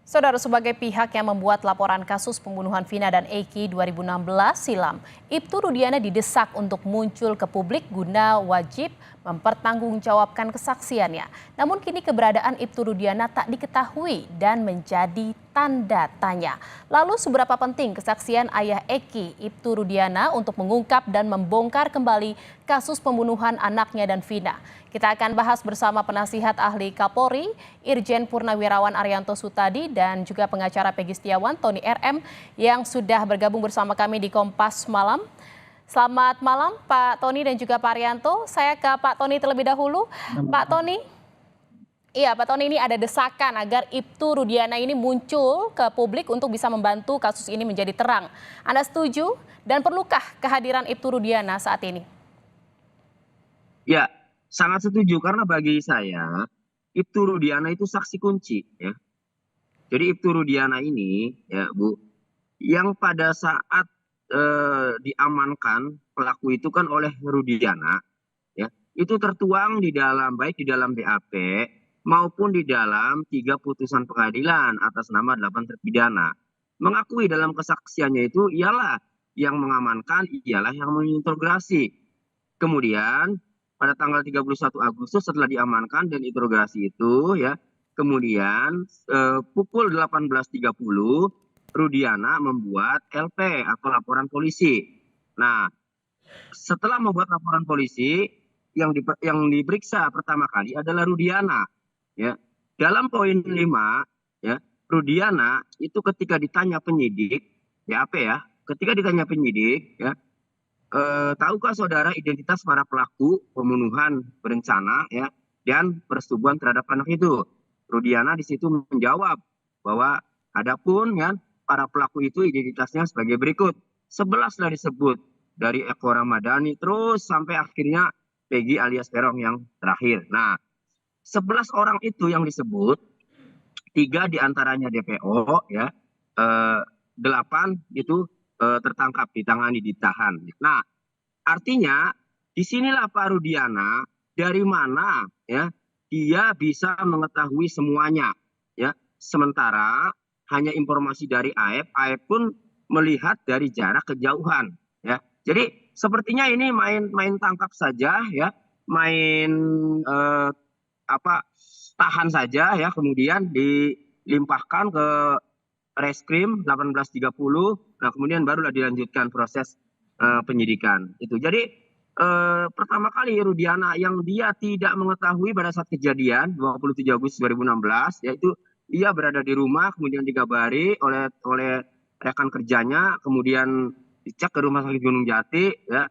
Saudara, sebagai pihak yang membuat laporan kasus pembunuhan Vina dan Eki 2016 silam, Ibtu Rudiana didesak untuk muncul ke publik guna wajib mempertanggungjawabkan kesaksiannya. Namun kini keberadaan Ibtu Rudiana tak diketahui dan menjadi tanda tanya. Lalu seberapa penting kesaksian ayah Eki, Ibtu Rudiana, untuk mengungkap dan membongkar kembali kasus pembunuhan anaknya dan Vina? Kita akan bahas bersama penasihat ahli Kapolri, Irjen Purnawirawan Arianto Sutadi, dan juga pengacara Peggy Setiawan, Tony RM, yang sudah bergabung bersama kami di Kompas Malam. Selamat malam Pak Tony dan juga Pak Arianto. Saya ke Pak Tony terlebih dahulu. Pak Tony, Pak Tony, ini ada desakan agar Ibtu Rudiana ini muncul ke publik untuk bisa membantu kasus ini menjadi terang. Anda setuju dan perlukah kehadiran Ibtu Rudiana saat ini? Ya, sangat setuju karena bagi saya Ibtu Rudiana itu saksi kunci ya. Jadi Ibtu Rudiana ini ya Bu, yang pada saat diamankan pelaku itu kan oleh Rudiana ya, itu tertuang di dalam baik di dalam BAP maupun di dalam 3 putusan pengadilan atas nama 8 terpidana. Mengakui dalam kesaksiannya itu ialah yang mengamankan, ialah yang mengintegrasi. Kemudian pada tanggal 31 Agustus setelah diamankan dan interogasi itu ya, kemudian pukul 18.30 Rudiana membuat LP atau laporan polisi. Nah, setelah membuat laporan polisi yang diperiksa pertama kali adalah Rudiana ya. Dalam poin 5 ya, Rudiana itu ketika ditanya penyidik ya apa ya? Ketika ditanya penyidik ya, tahukah saudara identitas para pelaku pembunuhan berencana ya dan persetubuhan terhadap anak itu? Rudiana di situ menjawab bahwa adapun ya para pelaku itu identitasnya sebagai berikut. 11 lah disebut dari Eko Ramadhani terus sampai akhirnya Peggy alias Peron yang terakhir. Nah, 11 orang itu yang disebut, 3 diantaranya DPO ya, 8 itu tertangkap, ditangani, ditahan. Nah, artinya disinilah Pak Rudiana dari mana ya dia bisa mengetahui semuanya ya. Sementara hanya informasi dari AF, AF pun melihat dari jarak kejauhan ya. Jadi sepertinya ini main tangkap saja ya, main tahan saja ya, kemudian dilimpahkan ke Reskrim 18.30. Nah, kemudian barulah dilanjutkan proses penyidikan itu. Jadi pertama kali Rudiana yang dia tidak mengetahui pada saat kejadian 27 Agustus 2016 yaitu ia berada di rumah, kemudian dikabari oleh rekan kerjanya, kemudian dicek ke rumah sakit Gunung Jati ya,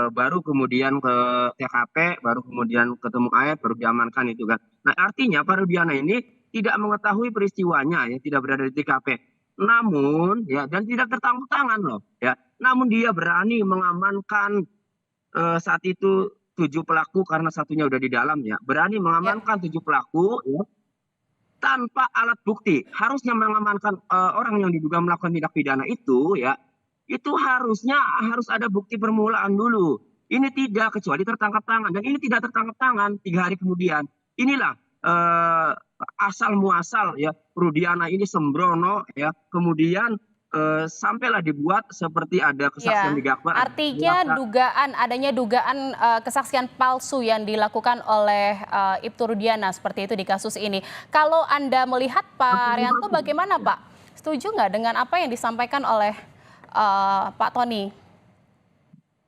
baru kemudian ke TKP, baru kemudian ketemu AF, baru diamankan itu kan. Nah, artinya Pak Rudiana ini tidak mengetahui peristiwanya ya, tidak berada di TKP. Namun ya, dan tidak tertangkap tangan loh ya. Namun dia berani mengamankan saat itu 7 pelaku karena satunya udah di dalam ya. Berani mengamankan 7 pelaku ya, tanpa alat bukti. Harusnya mengamankan orang yang diduga melakukan tindak pidana itu ya, itu harusnya harus ada bukti permulaan dulu. Ini tidak, kecuali tertangkap tangan. Dan ini tidak tertangkap tangan 3 hari kemudian. Inilah asal muasal ya Rudiana ini sembrono ya, kemudian sampailah dibuat seperti ada kesaksian di Jakbar. Artinya adanya dugaan kesaksian palsu yang dilakukan oleh Ibtu Rudiana seperti itu di kasus ini. Kalau Anda melihat Pak Arianto bagaimana Pak? Setuju nggak dengan apa yang disampaikan oleh Pak Tony?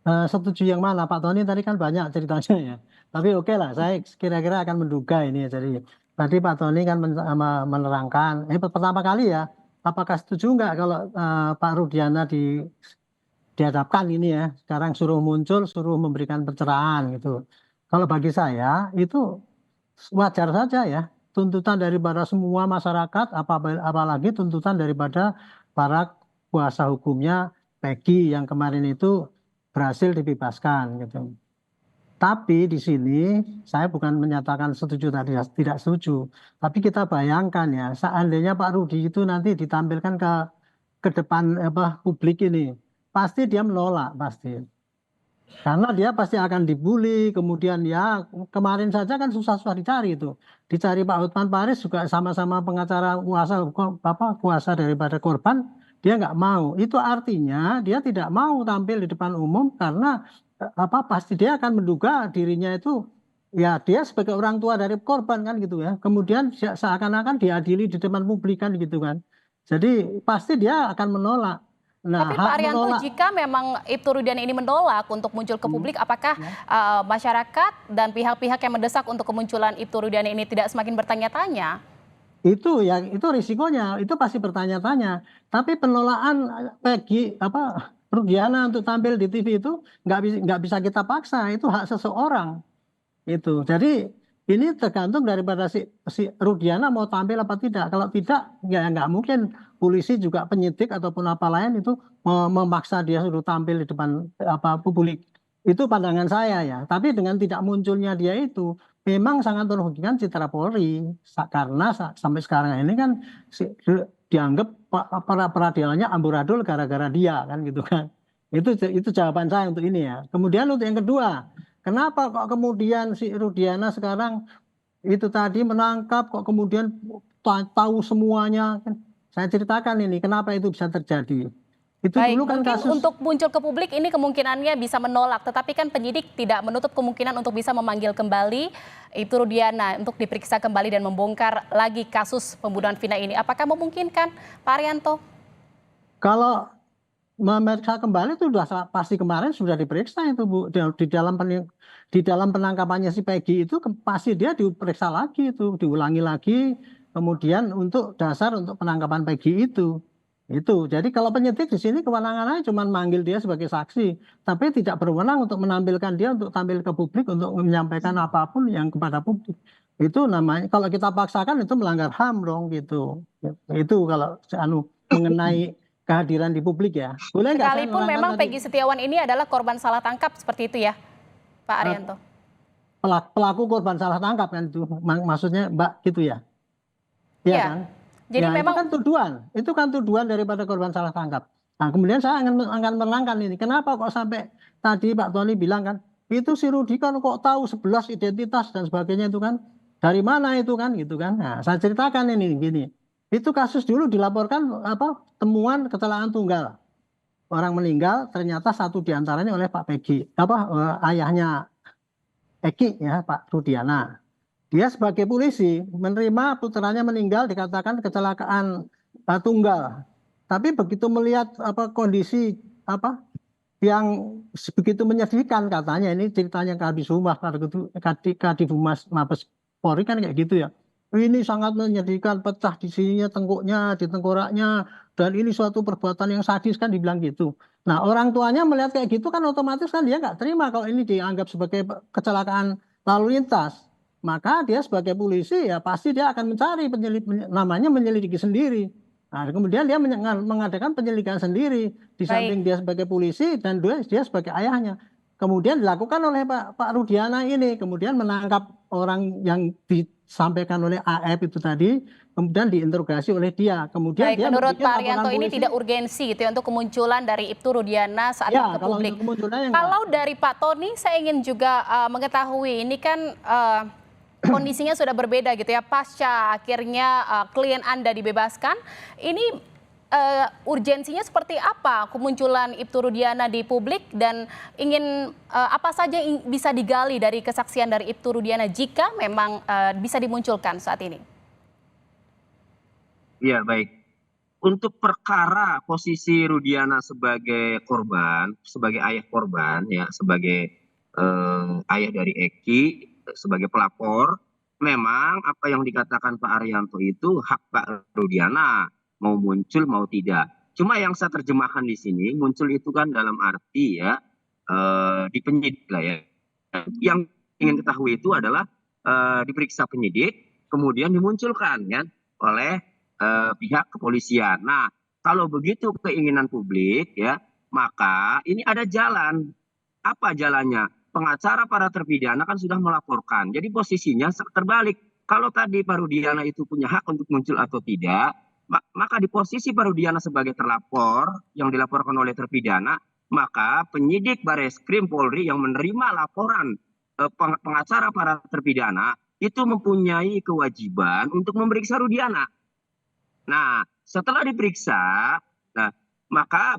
Setuju yang mana Pak Tony tadi kan banyak ceritanya ya. Tapi oke lah, saya kira-kira akan menduga ini ya. Jadi tadi Pak Tony kan menerangkan, pertama kali ya, apakah setuju nggak kalau Pak Rudiana dihadapkan ini ya, sekarang suruh muncul, suruh memberikan pencerahan gitu. Kalau bagi saya itu wajar saja ya, tuntutan daripada semua masyarakat, apalagi tuntutan daripada para kuasa hukumnya Peggy yang kemarin itu berhasil dibebaskan gitu. Tapi di sini saya bukan menyatakan setuju tadi tidak setuju, tapi kita bayangkan ya, seandainya Pak Rudi itu nanti ditampilkan ke depan publik ini, pasti dia menolak pasti. Karena dia pasti akan dibully, kemudian ya kemarin saja kan susah-susah dicari itu. Dicari Pak Hotman Paris juga sama-sama pengacara kuasa daripada korban, dia nggak mau. Itu artinya dia tidak mau tampil di depan umum karena pasti dia akan menduga dirinya itu ya dia sebagai orang tua dari korban kan gitu ya. Kemudian seakan-akan diadili di depan publik kan gitu kan. Jadi pasti dia akan menolak. Nah, Tapi Pak hak Arianto, menolak. jika memang Ibtu Rudiana ini menolak untuk muncul ke publik, apakah Ya. masyarakat dan pihak-pihak yang mendesak untuk kemunculan Ibtu Rudiana ini tidak semakin bertanya-tanya? Itu ya itu risikonya, itu pasti bertanya-tanya. Tapi penolakan Peggy Rudiana untuk tampil di TV itu nggak bisa kita paksa, itu hak seseorang itu. Jadi ini tergantung daripada si Rudiana mau tampil apa tidak. Kalau tidak, ya nggak mungkin polisi juga penyidik ataupun apa lain itu memaksa dia suruh tampil di depan publik. Itu pandangan saya ya. Tapi dengan tidak munculnya dia itu memang sangat merugikan citra Polri. Karena sampai sekarang ini kan dianggap para peradilannya amburadul gara-gara dia kan gitu kan. Itu jawaban saya untuk ini ya. Kemudian untuk yang kedua, kenapa kok kemudian si Rudiana sekarang itu tadi menangkap kok kemudian tahu semuanya kan? Saya ceritakan ini kenapa itu bisa terjadi. Itu Baik, dulu kan mungkin kasus untuk muncul ke publik ini kemungkinannya bisa menolak, tetapi kan penyidik tidak menutup kemungkinan untuk bisa memanggil kembali Ibtu Rudiana untuk diperiksa kembali dan membongkar lagi kasus pembunuhan Vina ini. Apakah memungkinkan, Pak Arianto? kalau memeriksa kembali itu sudah pasti kemarin sudah diperiksa itu Bu di dalam penangkapannya si Peggy itu pasti dia diperiksa lagi itu diulangi lagi kemudian untuk dasar untuk penangkapan Peggy itu jadi kalau penyidik di sini kewenangannya cuma manggil dia sebagai saksi tapi tidak berwenang untuk menampilkan dia untuk tampil ke publik untuk menyampaikan apapun yang kepada publik itu namanya kalau kita paksakan itu melanggar HAM dong gitu itu kalau mengenai kehadiran di publik ya. Boleh nggak saya Sekalipun nerangkan memang tadi Peggy Setiawan ini adalah korban salah tangkap seperti itu ya, Pak eh, Arianto? pelaku korban salah tangkap kan itu maksudnya Mbak gitu ya. Iya Iya. kan? Jadi Ya memang itu kan tuduhan daripada korban salah tangkap. Nah, kemudian saya akan menerangkan ini. Kenapa kok sampai tadi Pak Tony bilang kan, itu si Rudi kan kok tahu 11 identitas dan sebagainya itu kan. Dari mana itu kan gitu kan. Nah, saya ceritakan ini gini. Itu kasus dulu dilaporkan temuan kecelakaan tunggal. Orang meninggal ternyata satu diantaranya oleh Pak Peggy ayahnya Eki ya Pak Rudiana dia sebagai polisi menerima putranya meninggal dikatakan kecelakaan tunggal tapi begitu melihat kondisi apa yang begitu menyedihkan katanya ini ceritanya Kadis Humas Kadif Humas Mabes Polri kan kayak gitu ya ini sangat menyedihkan pecah di sininya tengkuknya di tengkoraknya dan ini suatu perbuatan yang sadis kan dibilang gitu nah orang tuanya melihat kayak gitu kan otomatis kan dia nggak terima kalau ini dianggap sebagai kecelakaan lalu lintas maka dia sebagai polisi ya pasti dia akan mencari namanya menyelidiki sendiri. Nah, kemudian dia mengadakan penyelidikan sendiri di baik. samping dia sebagai polisi dan dia sebagai ayahnya. Kemudian dilakukan oleh Pak Rudiana ini, kemudian menangkap orang yang disampaikan oleh AF itu tadi, kemudian diinterogasi oleh dia. Kemudian Baik, dia menurut membuat Pak laporan Arianto ini polisi. tidak urgensi gitu ya untuk kemunculan dari Ibtu Rudiana saat ini Ya, ke kalau publik. untuk kemunculannya enggak. Kalau dari Pak Tony, saya ingin juga mengetahui ini kan kondisinya sudah berbeda gitu ya pasca akhirnya klien Anda dibebaskan. Ini urgensinya seperti apa kemunculan Ibtu Rudiana di publik dan ingin apa saja yang bisa digali dari kesaksian dari Ibtu Rudiana jika memang bisa dimunculkan saat ini? Ya, baik. Untuk perkara posisi Rudiana sebagai korban, sebagai ayah korban, ya, sebagai ayah dari Eki, sebagai pelapor, memang apa yang dikatakan Pak Arianto itu hak Pak Rudiana, mau muncul mau tidak. Cuma yang saya terjemahkan di sini, muncul itu kan dalam arti ya, di penyidik lah ya. Yang ingin ketahui itu adalah diperiksa penyidik, kemudian dimunculkan ya oleh pihak kepolisian. Nah, kalau begitu keinginan publik ya, maka ini ada jalan. Apa jalannya? Pengacara para terpidana kan sudah melaporkan. Jadi posisinya terbalik. Kalau tadi Pak Rudiana itu punya hak untuk muncul atau tidak, maka di posisi Pak Rudiana sebagai terlapor yang dilaporkan oleh terpidana, maka penyidik Bareskrim Polri yang menerima laporan pengacara para terpidana itu mempunyai kewajiban untuk memeriksa Rudiana. Nah, setelah diperiksa, nah, maka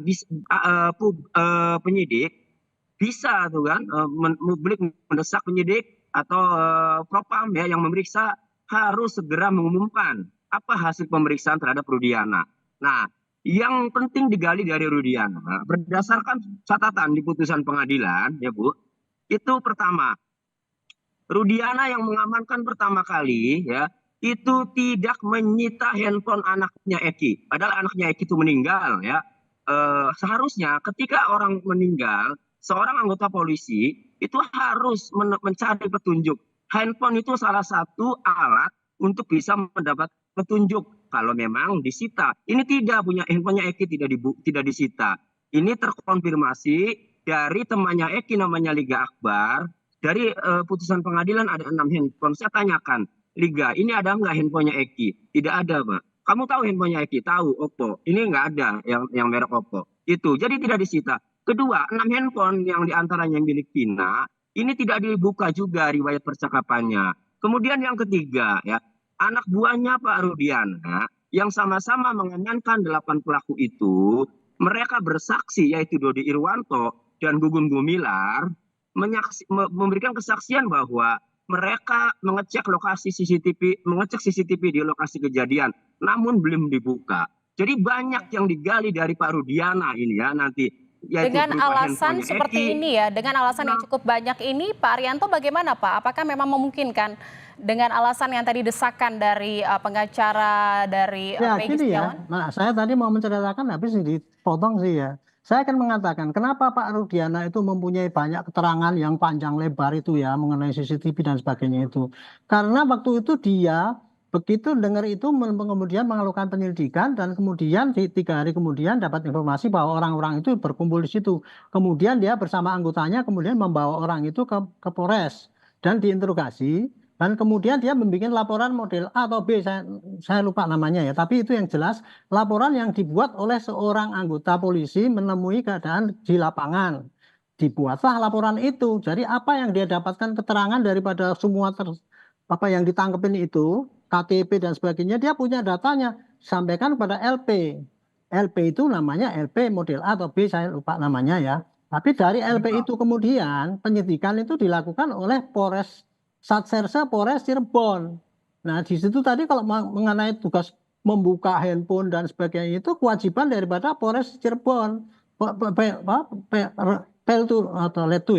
penyidik bisa tuh kan, publik mendesak penyidik atau propam ya yang memeriksa harus segera mengumumkan apa hasil pemeriksaan terhadap Rudiana. Nah, yang penting digali dari Rudiana berdasarkan catatan di putusan pengadilan ya Bu, itu pertama, Rudiana yang mengamankan pertama kali ya itu tidak menyita handphone anaknya Eki. Padahal anaknya Eki itu meninggal ya. Seharusnya ketika orang meninggal, seorang anggota polisi itu harus mencari petunjuk. Handphone itu salah satu alat untuk bisa mendapat petunjuk kalau memang disita. Ini tidak, punya handphonenya Eki tidak disita. Ini terkonfirmasi dari temannya Eki namanya Liga Akbar. Dari putusan pengadilan ada 6 handphone. Saya tanyakan, Liga, ini ada nggak handphonenya Eki? Tidak ada, Pak. Kamu tahu handphonenya Eki? Tahu, Oppo. Ini nggak ada yang merek Oppo. Itu, jadi tidak disita. Kedua, 6 handphone yang diantaranya milik Vina, ini tidak dibuka juga riwayat percakapannya. Kemudian yang ketiga, ya, anak buahnya Pak Rudiana yang sama-sama mengamankan 8 pelaku itu, mereka bersaksi yaitu Dodi Irwanto dan Gugum Gumilar memberikan kesaksian bahwa mereka mengecek CCTV di lokasi kejadian, namun belum dibuka. Jadi banyak yang digali dari Pak Rudiana ini ya nanti. Dengan alasan seperti ini ya, dengan alasan yang cukup banyak ini, Pak Arianto bagaimana Pak? Apakah memang memungkinkan dengan alasan yang tadi desakan dari pengacara dari Peggy gini ya, Setiawan? nah saya tadi mau menceritakan habis dipotong sih ya. Saya akan mengatakan kenapa Pak Rudiana itu mempunyai banyak keterangan yang panjang lebar itu ya mengenai CCTV dan sebagainya itu. Karena waktu itu dia begitu dengar itu kemudian melakukan penyelidikan dan kemudian 3 hari kemudian dapat informasi bahwa orang-orang itu berkumpul di situ. Kemudian dia bersama anggotanya kemudian membawa orang itu ke Polres dan diinterogasi. Dan kemudian dia membuat laporan model A atau B, saya lupa namanya ya. Tapi itu yang jelas laporan yang dibuat oleh seorang anggota polisi menemui keadaan di lapangan. Dibuatlah laporan itu. Jadi apa yang dia dapatkan keterangan daripada semua apa yang ditangkepin itu, KTP dan sebagainya, dia punya datanya. Sampaikan kepada LP. LP itu namanya LP model A atau B, saya lupa namanya ya. Tapi dari LP itu kemudian penyidikan itu dilakukan oleh Satserse Polres Cirebon. Nah, di situ tadi kalau mengenai tugas membuka handphone dan sebagainya itu kewajiban daripada Polres Cirebon.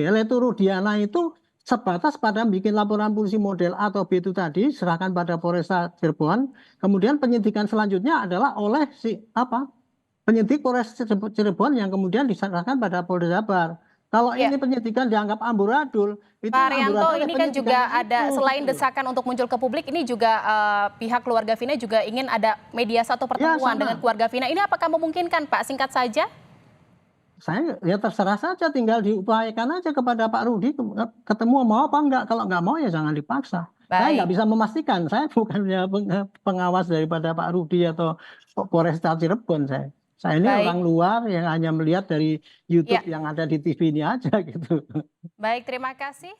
Letu Rudiana itu sebatas pada bikin laporan polisi model A atau B itu tadi serahkan pada Polres Cirebon. Kemudian penyidikan selanjutnya adalah oleh penyidik Polres Cirebon yang kemudian diserahkan pada Polda Jabar. Kalau ini penyidikan dianggap amburadul, itu Pak Arianto, ini kan juga penyidikan ada selain desakan untuk muncul ke publik, ini juga pihak keluarga Vina juga ingin ada mediasi atau pertemuan dengan keluarga Vina. Ini apakah memungkinkan Pak? Singkat saja. Saya ya terserah saja, tinggal diupayakan aja kepada Pak Rudi ketemu mau apa enggak. Kalau enggak mau ya jangan dipaksa. Saya nggak bisa memastikan. Saya bukannya pengawas daripada Pak Rudi atau Polresta Cirebon. Saya ini orang luar yang hanya melihat dari YouTube yang ada di TV ini aja gitu. Baik, terima kasih.